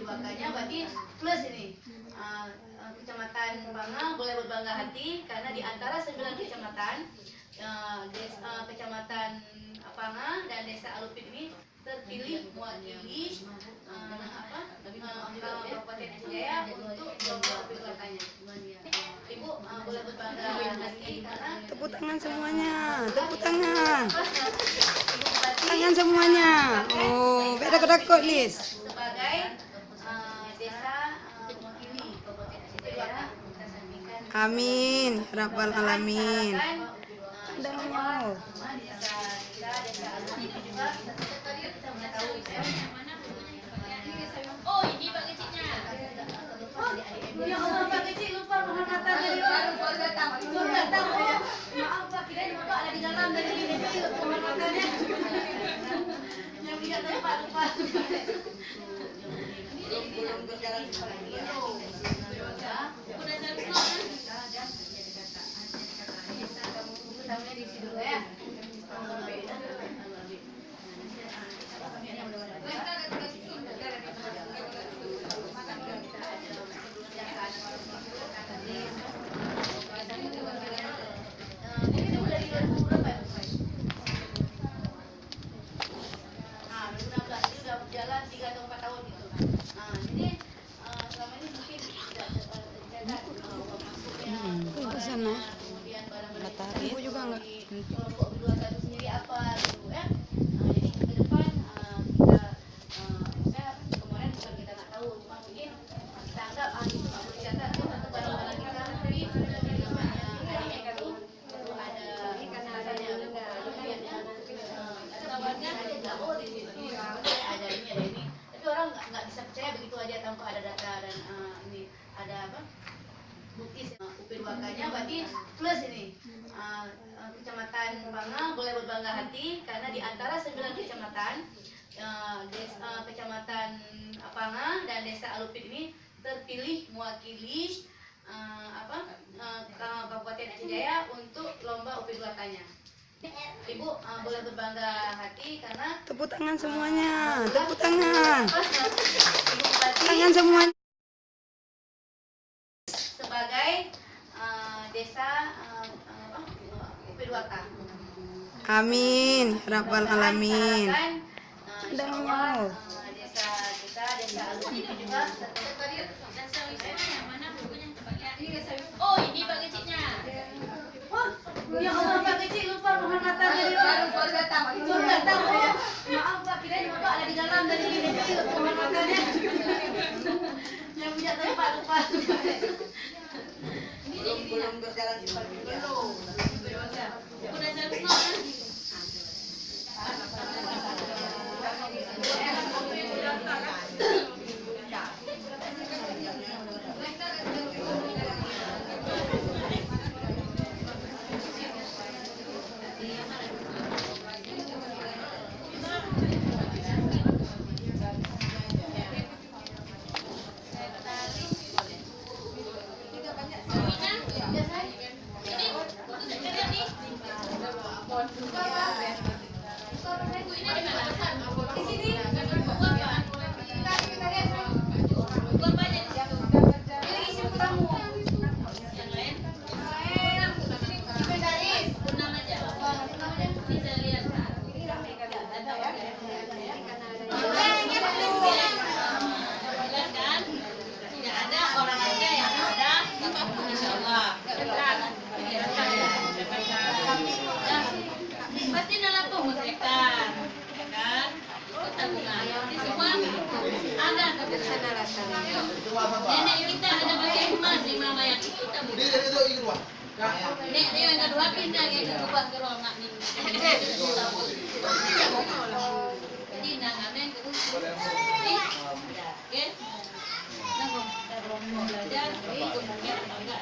UPWK-nya berarti plus ini. Kecamatan Banga boleh berbangga hati karena di antara 9 kecamatan Kecamatan Banga dan Desa Alupit ini terpilih mewakili Kabupaten Aceh Jaya untuk lomba UPWK-nya. Ibu boleh berbangga hati karena Tepuk tangan semuanya, tepuk tangan. Tangan semuanya. Oh, beda kedakut Lis. sebagai desa mewakili Kabupaten Aceh Jaya. Amin, rabbal alamin. Ada mau. Oh, ini Pak kecilnya. Ya Allah, Pak kecil lupa penghormatan dari baru datang. Baru datang. Maaf Pak, kirain Bapak ada di dalam dari ini penghormatannya. Yang tidak tempat lupa. Belum berjalan Udah cari kan? Tamunya di situ dulu ya. Jalan 3 atau 4 tahun gitu. Jadi selama ini mungkin tidak Ke sana. kemudian Matahari. Ibu juga enggak. kelompok kedua satu sendiri apa gitu ya. Jadi ke depan kita kemarin bukan kita nggak tahu, cuma mungkin kita anggap itu nggak boleh catat tuh satu barang-barang kita tapi namanya adiknya kan tuh perlu ada katanya kemudiannya ada tawarnya ada jauh di situ ada ini ada ini tapi orang nggak bisa percaya begitu aja tanpa ada data dan ini ada apa bukti UPWK-nya berarti plus ini. Kecamatan Banga boleh berbangga hati karena di antara 9 kecamatan Kecamatan Banga dan Desa Alupit ini terpilih mewakili Kabupaten Aceh Jaya untuk lomba UPWK-nya. Ibu boleh berbangga hati karena Tepuk tangan semuanya, tepuk tangan. Ibu Bupati Tangan semuanya. sebagai desa UPWK. Amin, rabbal alamin. Insya Allah desa kita, desa Alupit juga Desa wisata yang mana bukunya coba lihat. Oh, ini Pak kecilnya. Ya Allah, Pak kecil lupa penghormatan dari baru datang. Baru datang. Maaf Pak, kirain Bapak ada di dalam dari ini penghormatannya. Yang punya tempat lupa. Belum berjalan seperti belum. Udah cari kan? Pasti dalam pemotretan, ya kan? Tabungan. Ini semua ada kebiasaan rasanya. Nenek kita ada pakai emas 5 mayat itu tabungan. Nek dia yang kedua pindah ke rumah ke rumah ni. Jadi nak amen ke okey. Nak belajar itu mungkin agak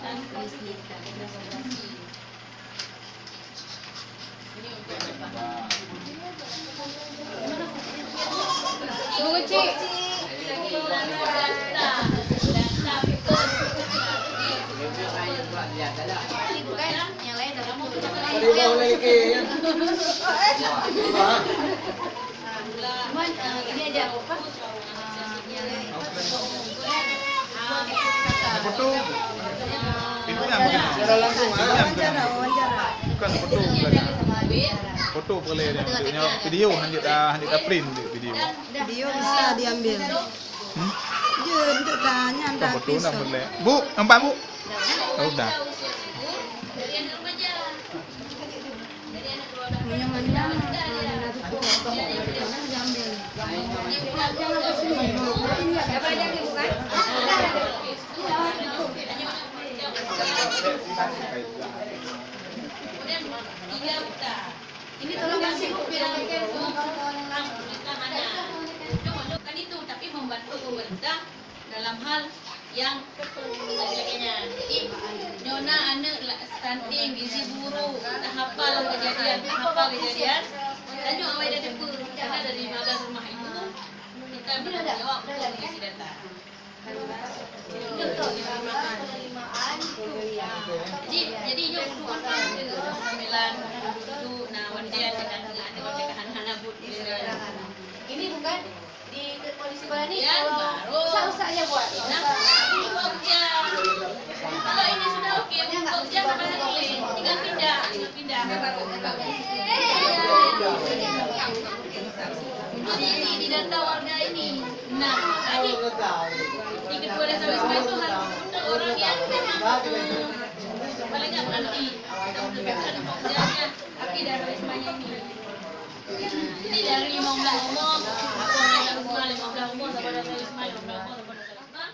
dan bisnis dan investasi. Ini untuk Ibu kecil. Lagi data betul. Ibu kan yang lain dalam mobil. Cuman ini aja apa? Yang Pintunya bukan. Wawancara. Bukan foto bukan. Foto boleh dia. Videonya video hanjut print video. Video bisa diambil. Hmm? Dia untuk tanya Bukan anda foto dah pisau. boleh. Bu, nampak Bu? Oh, udah. Dari anak remaja. Dari anak 12 Yang mana? Kemudian 3 juta. Ini tolong kasih kopi dan Kan itu, tapi membantu pemerintah dalam hal yang sebagainya. Jadi Nona anak stunting, gizi buruk, tak hafal kejadian, dan juga awal dari karena dari 15 rumah itu kita bertanggung jawab untuk mengisi data. Jadi yuk bukan sambilan itu nah wanita dengan hana but ini bukan di polisi Barani. ya baru Usah ya buat. nah ini kerja kalau ini sudah oke kerja sampai boleh tinggal pindah jadi di data warga ini nah jadi di ketua desa wisma itu harus orang yang memang paling nggak berhenti sampai kerjanya tapi dari wismanya ini jadi dari 15 umur aku hanya 15 umur sama dari wisma 15 umur sama dari wisma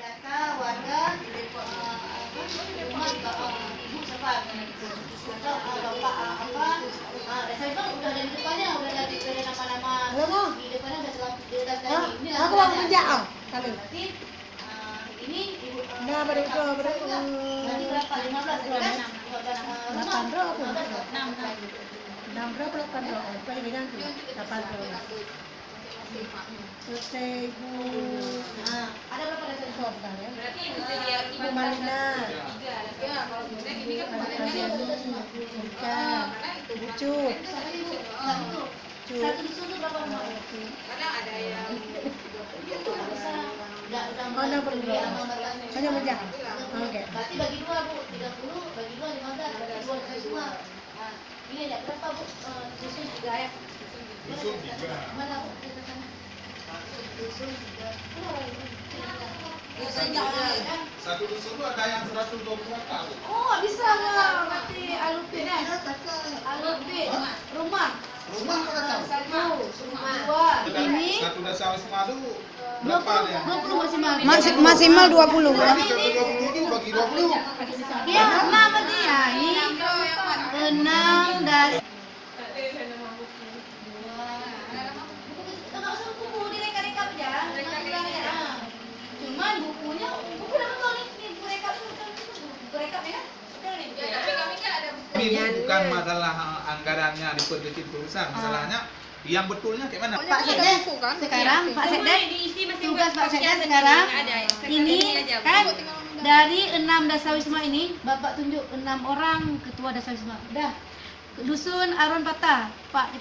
Data warga rumah ibu siapa atau bapak apa saya kan udah ada di depannya udah ada nama-nama di depannya udah selalu di data ini Aku mau kerja. berarti ini ibu Nah, berapa? nanti berapa 15 kan Delapan roh aku. 6 6 roh 8 roh. Apa yang bilang tu? 8 roh. Selesai Bu. ada berapa desa di Sobat ya. berarti itu dia Bu Malina. 3 kalau ini kan Bucut. satu dusun itu berapa rumah? karena ada yang Oh, enggak perlu. Hanya menjak. Oke. Berarti bagi dua Bu, 30, bagi dua 15, bagi dua semua. Nah, ini ada berapa Bu? Dusun 3 ya? Dusun 3. Mana Bu? Dusun 3. Satu dusun itu ada yang 120 kakak. Oh, bisa nggak? Berarti alupin ya? Alupin. Rumah. Rumah kakak. Satu, dua. Ini Satu desa wisma itu berapa dia? 20 maksimal. Maksimal 20. Berarti 120 itu bagi 20. Dia 6 berarti ya. Ini 6 dari nggak usah buku, direka-rekap aja. Cuman bukunya, buku udah betul nih, ini buku rekap itu betul, buku rekap ya kan? Betul nih. tapi kami kan ada Ini bukan masalah anggarannya diperkecil besar, masalahnya yang betulnya kayak mana? Pak Sekdes sekarang Pak Sekdes tugas Pak Sekdes sekarang ini kan dari 6 desa wisma ini Bapak tunjuk 6 orang ketua desa wisma. Udah. Dusun Arun Patah Pak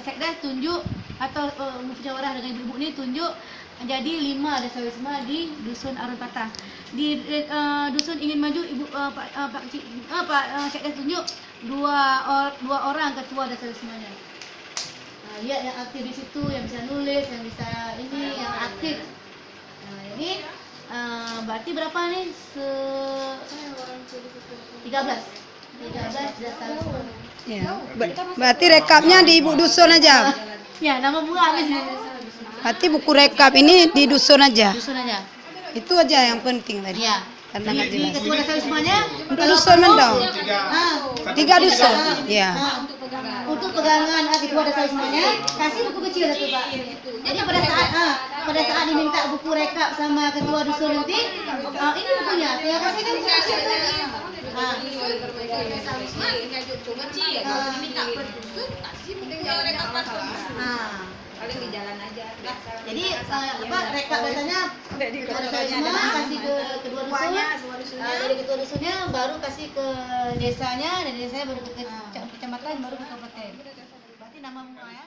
Sekdes tunjuk atau musyawarah dengan ibu-ibu ini tunjuk jadi 5 desa wisma di dusun Arun Patah. Di dusun Ingin Maju ibu Pak Sekdes tunjuk dua orang ketua desa wismanya. Ya yang aktif di situ, yang bisa nulis, yang bisa ini, yang aktif. Nah ini berarti berapa nih? 13 desa wisma. Ya. Berarti rekapnya di ibu dusun aja. Ya nama bunga habis nih. Berarti buku rekap ini di dusun aja. Dusun aja. Itu aja yang penting tadi. Iya. Karena nggak Di jelas. ketua desa wismanya Untuk dusun mendong. 3 dusun. Ya. untuk pegangan ketua desa wismanya kasih buku kecil satu Pak. Jadi pada saat diminta buku rekap sama ketua dusun nanti ini bukunya. Ya kasih kan buku kecil tadi. desa wisma ngajuk kecil diminta per dusun kasih buku rekap paling di jalan aja Jadi rekap biasanya ketua desa wisma kasih ke kedua dusun. Dari ketua dusunnya baru kasih ke desanya, dari desanya baru ke kecamatan, baru ke kabupaten. Berarti nama bunga ya.